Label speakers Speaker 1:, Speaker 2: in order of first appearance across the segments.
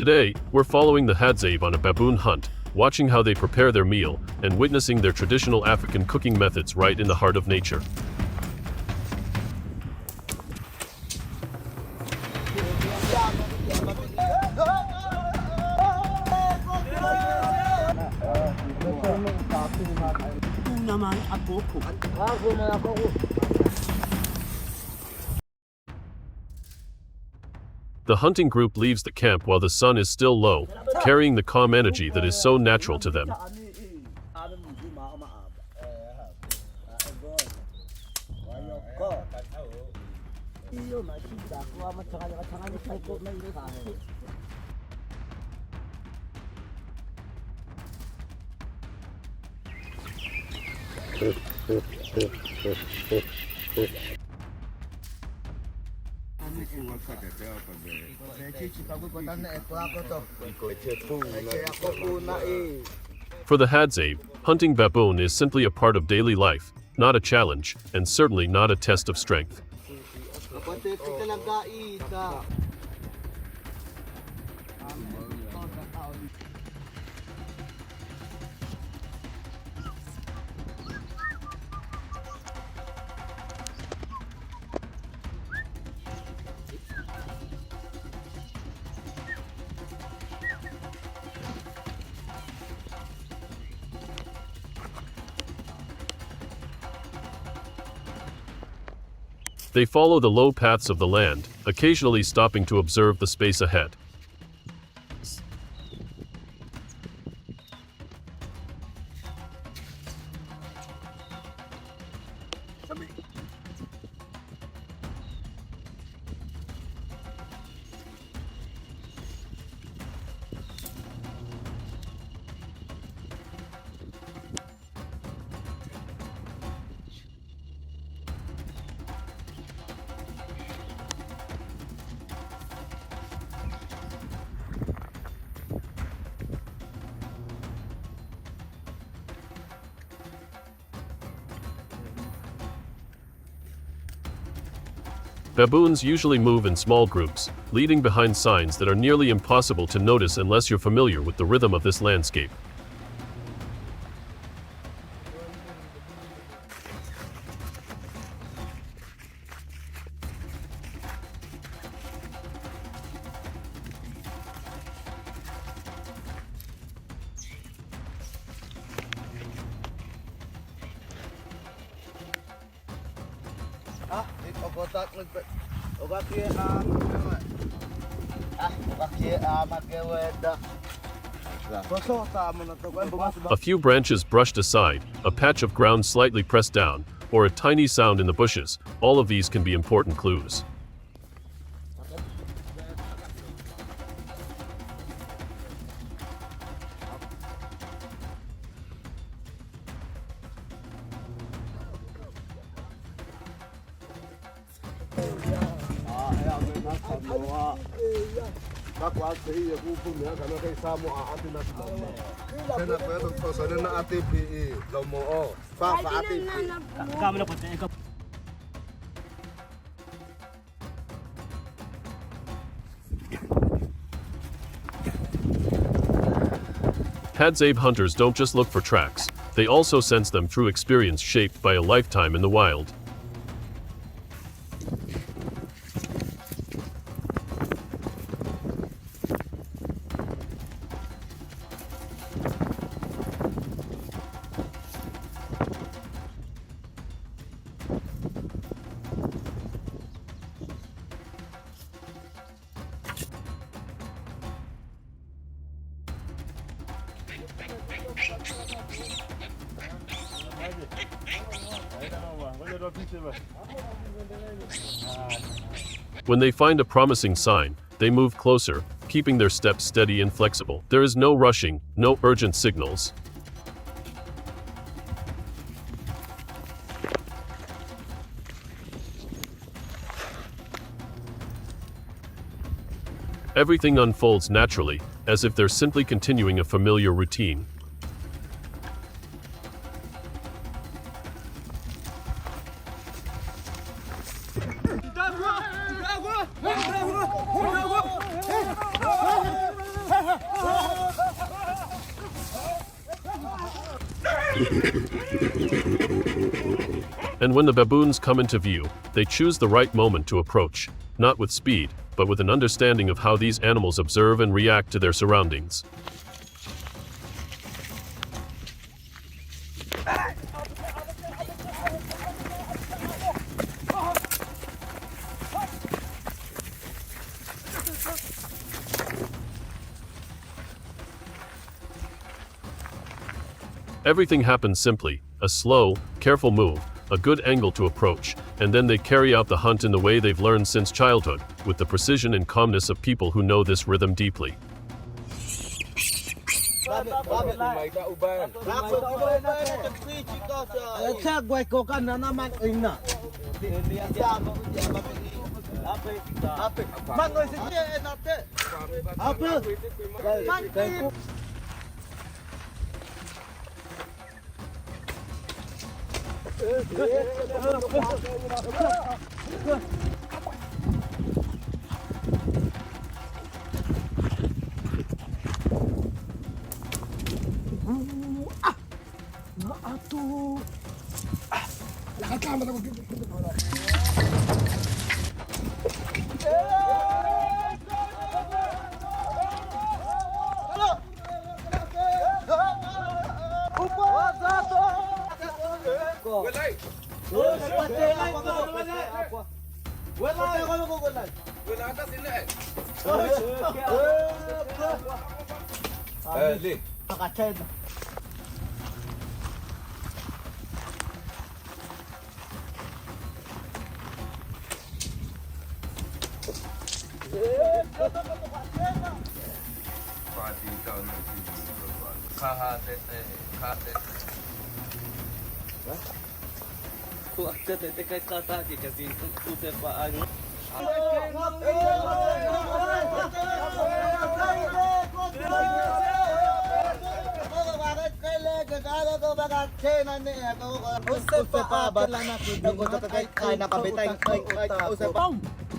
Speaker 1: Today, we're following the Hadzabe on a baboon hunt, watching how they prepare their meal, and witnessing their traditional African cooking methods right in the heart of nature. The hunting group leaves the camp while the sun is still low, carrying the calm energy that is so natural to them. For the Hadzabe, hunting baboon is simply a part of daily life, not a challenge, and certainly not a test of strength. They follow the low paths of the land, occasionally stopping to observe the space ahead. Baboons usually move in small groups, leading behind signs that are nearly impossible to notice unless you're familiar with the rhythm of this landscape. A few branches brushed aside, a patch of ground slightly pressed down, or a tiny sound in the bushes, all of these can be important clues. Hadzabe hunters don't just look for tracks, they also sense them through experience shaped by a lifetime in the wild. When they find a promising sign, they move closer, keeping their steps steady and flexible. There is no rushing, no urgent signals. Everything unfolds naturally, as if they're simply continuing a familiar routine. And when the baboons come into view, they choose the right moment to approach, not with speed, but with an understanding of how these animals observe and react to their surroundings. Everything happens simply: a slow, careful move, a good angle to approach, and then they carry out the hunt in the way they've learned since childhood, with the precision and calmness of people who know this rhythm deeply.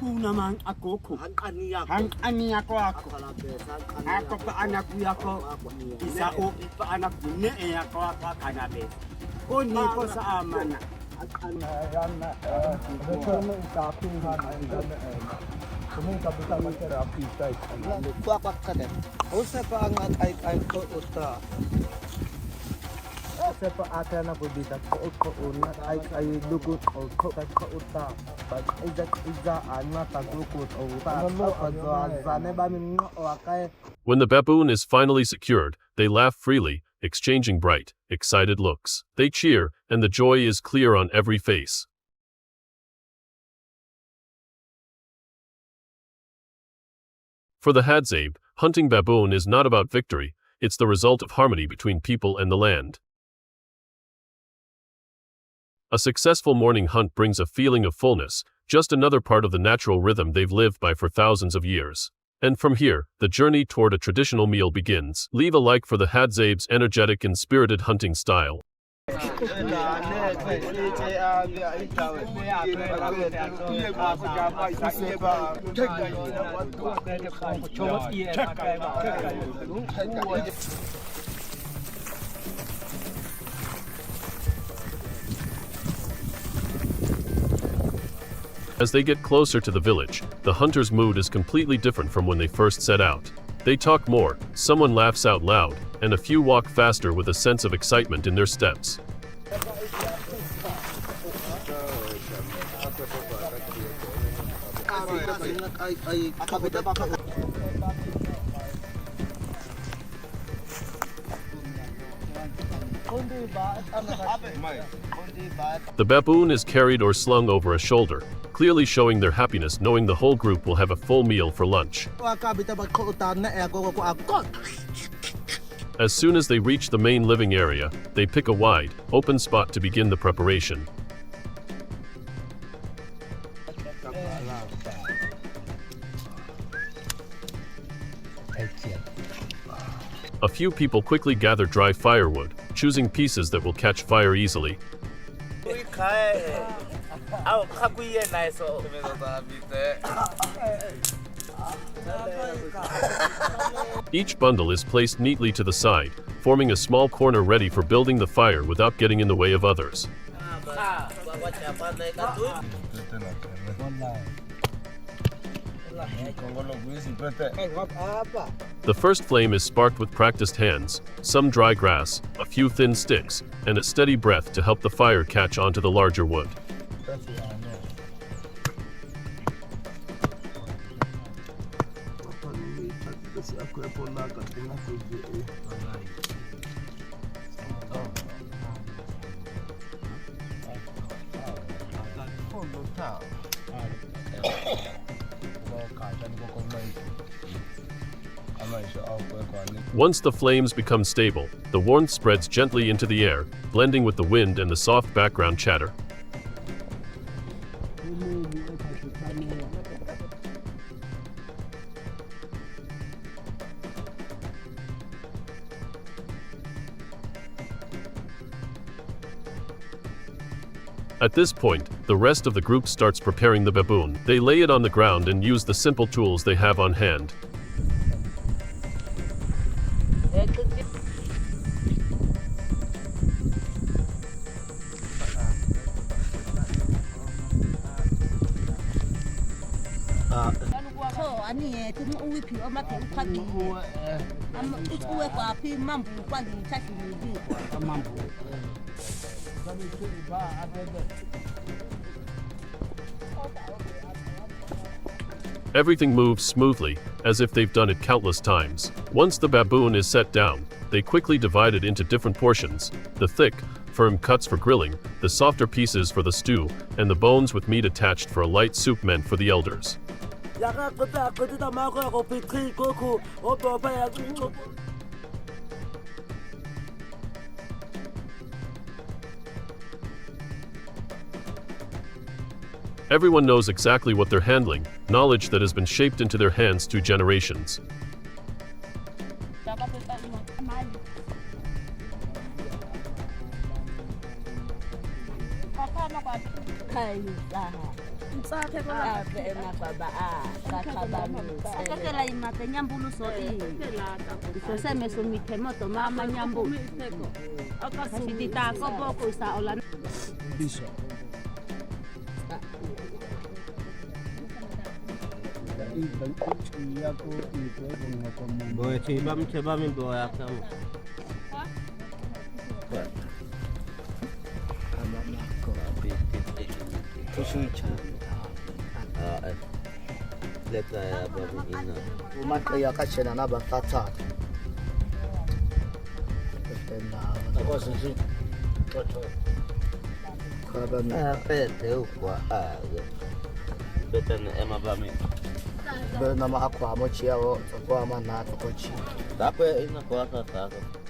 Speaker 2: Naman ako ko. Ang aniya ko ako. Ako pa anak kuya ko. Isa o pa anak ni ako kanabe. Kuni ko sa amana.
Speaker 3: Sepa ata na ko dito ko una ay dugot o ko uta pag izaan na tagukot o uta zane ba min o akay.
Speaker 1: When the baboon is finally secured, they laugh freely, exchanging bright, excited looks. They cheer, and the joy is clear on every face. For the Hadzabe, hunting baboon is not about victory, it's the result of harmony between people and the land. A successful morning hunt brings a feeling of fullness, just another part of the natural rhythm they've lived by for thousands of years. And from here, the journey toward a traditional meal begins. Leave a like for the Hadzabe's energetic and spirited hunting style. As they get closer to the village, the hunter's mood is completely different from when they first set out. They talk more, someone laughs out loud, and a few walk faster with a sense of excitement in their steps. The baboon is carried or slung over a shoulder, clearly showing their happiness knowing the whole group will have a full meal for lunch. As soon as they reach the main living area, they pick a wide, open spot to begin the preparation. A few people quickly gather dry firewood, choosing pieces that will catch fire easily. Each bundle is placed neatly to the side, forming a small corner ready for building the fire without getting in the way of others. The first flame is sparked with practiced hands, some dry grass, a few thin sticks, and a steady breath to help the fire catch onto the larger wood. Once the flames become stable, the warmth spreads gently into the air, blending with the wind and the soft background chatter. At this point, the rest of the group starts preparing the baboon. They lay it on the ground and use the simple tools they have on hand. Everything moves smoothly, as if they've done it countless times. Once the baboon is set down, they quickly divide it into different portions: the thick, firm cuts for grilling, the softer pieces for the stew, and the bones with meat attached for a light soup meant for the elders. Everyone knows exactly what they're handling, knowledge that has been shaped into their hands through generations.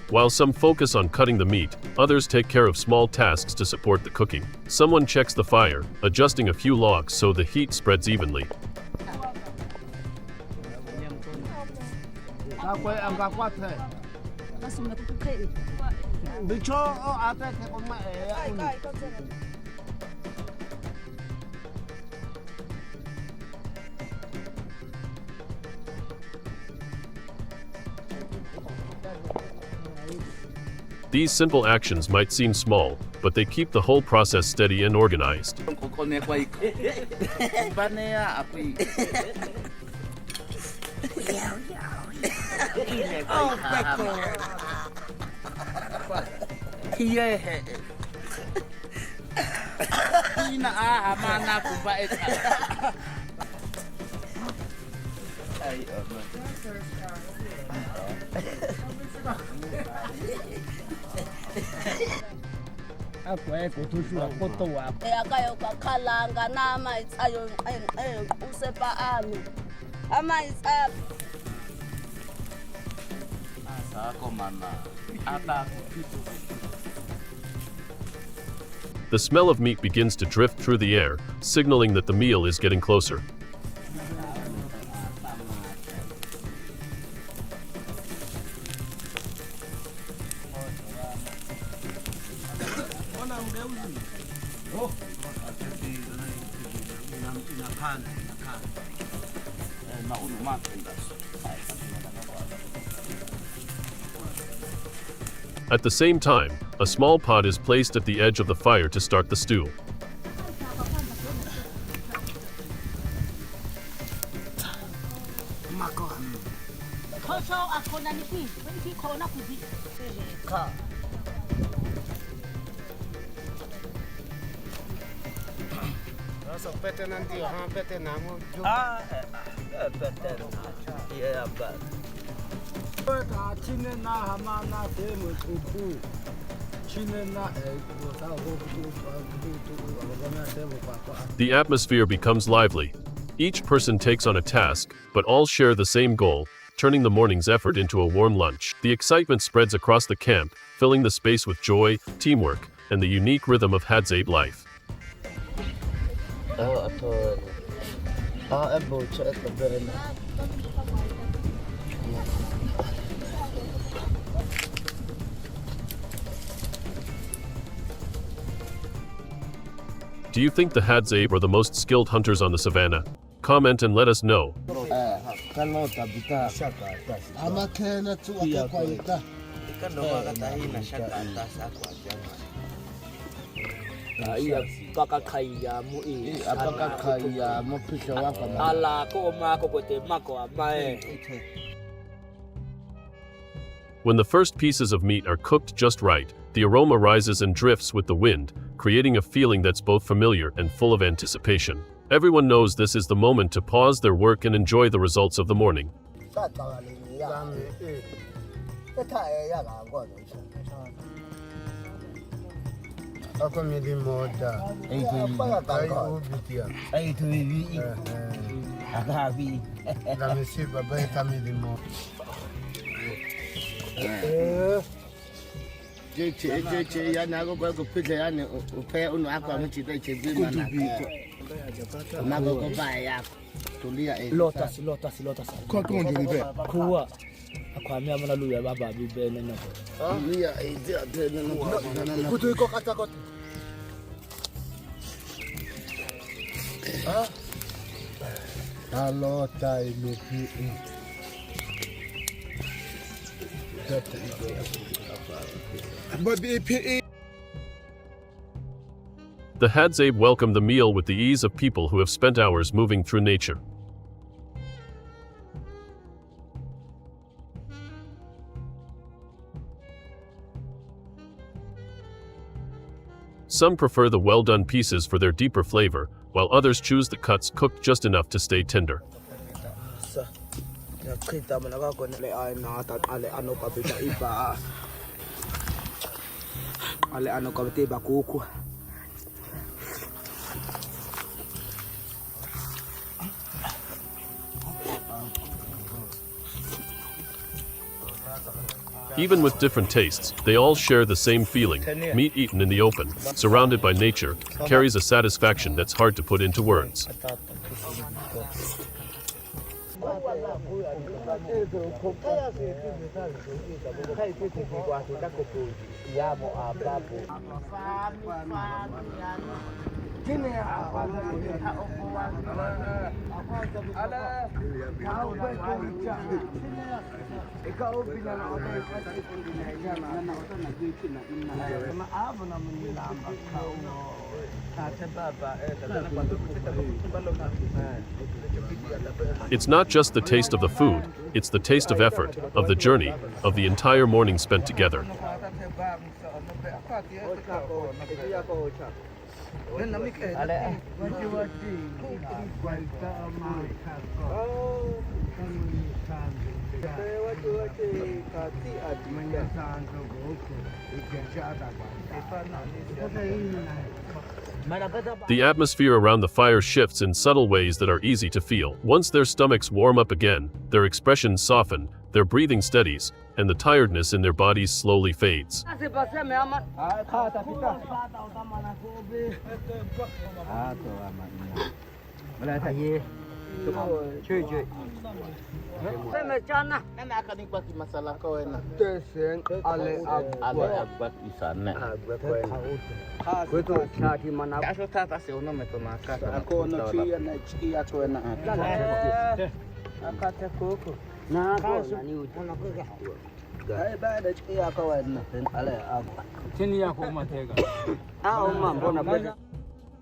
Speaker 1: While some focus on cutting the meat, others take care of small tasks to support the cooking. Someone checks the fire, adjusting a few logs so the heat spreads evenly. These simple actions might seem small, but they keep the whole process steady and organized. The smell of meat begins to drift through the air, signaling that the meal is getting closer. At the same time, a small pot is placed at the edge of the fire to start the stew. The atmosphere becomes lively. Each person takes on a task, but all share the same goal, turning the morning's effort into a warm lunch. The excitement spreads across the camp, filling the space with joy, teamwork, and the unique rhythm of Hadzabe life. Do you think the Hadzabe are the most skilled hunters on the savannah? Comment and let us know. When the first pieces of meat are cooked just right, the aroma rises and drifts with the wind, creating a feeling that's both familiar and full of anticipation. Everyone knows this is the moment to pause their work and enjoy the results of the morning. The Hadzabe welcome the meal with the ease of people who have spent hours moving through nature. Some prefer the well-done pieces for their deeper flavor, while others choose the cuts cooked just enough to stay tender. Even with different tastes, they all share the same feeling. Meat eaten in the open, surrounded by nature, carries a satisfaction that's hard to put into words. It's not just the taste of the food, it's the taste of effort, of the journey, of the entire morning spent together. The atmosphere around the fire shifts in subtle ways that are easy to feel. Once their stomachs warm up again, their expressions soften, their breathing steadies, and the tiredness in their bodies slowly fades.
Speaker 3: Ay ba da iya kawai na fin alai abu.
Speaker 2: Tini yako matega.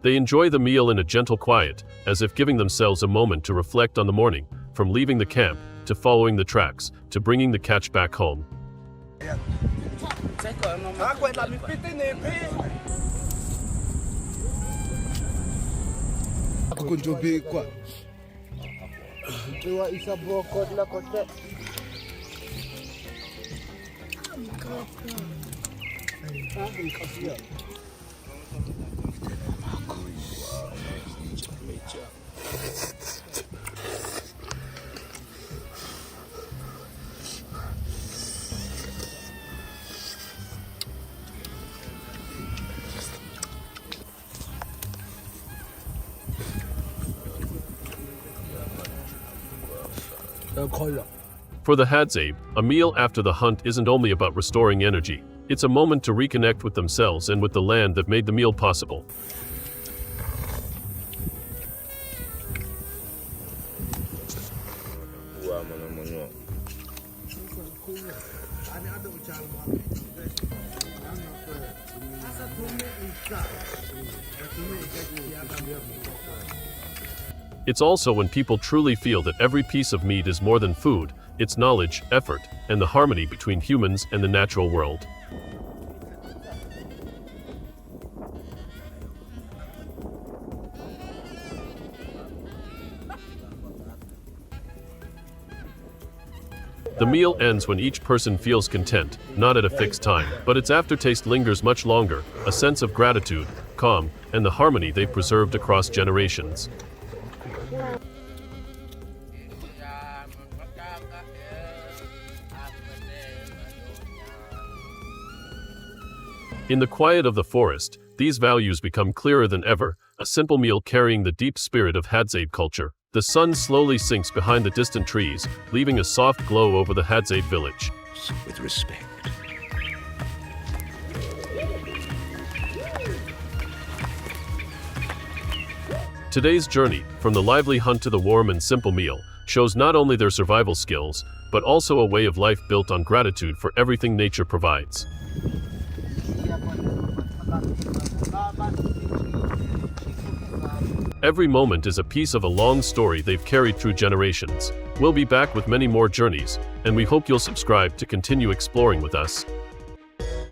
Speaker 1: They enjoy the meal in a gentle quiet, as if giving themselves a moment to reflect on the morning, from leaving the camp, to following the tracks, to bringing the catch back home. For the Hadzabe, a meal after the hunt isn't only about restoring energy, it's a moment to reconnect with themselves and with the land that made the meal possible. It's also when people truly feel that every piece of meat is more than food, it's knowledge, effort, and the harmony between humans and the natural world. The meal ends when each person feels content, not at a fixed time, but its aftertaste lingers much longer, a sense of gratitude, calm, and the harmony they've preserved across generations. In the quiet of the forest, these values become clearer than ever, a simple meal carrying the deep spirit of Hadzabe culture. The sun slowly sinks behind the distant trees, leaving a soft glow over the Hadzabe village.
Speaker 4: With respect.
Speaker 1: Today's journey, from the lively hunt to the warm and simple meal, shows not only their survival skills, but also a way of life built on gratitude for everything nature provides. Every moment is a piece of a long story they've carried through generations. We'll be back with many more journeys, and we hope you'll subscribe to continue exploring with us.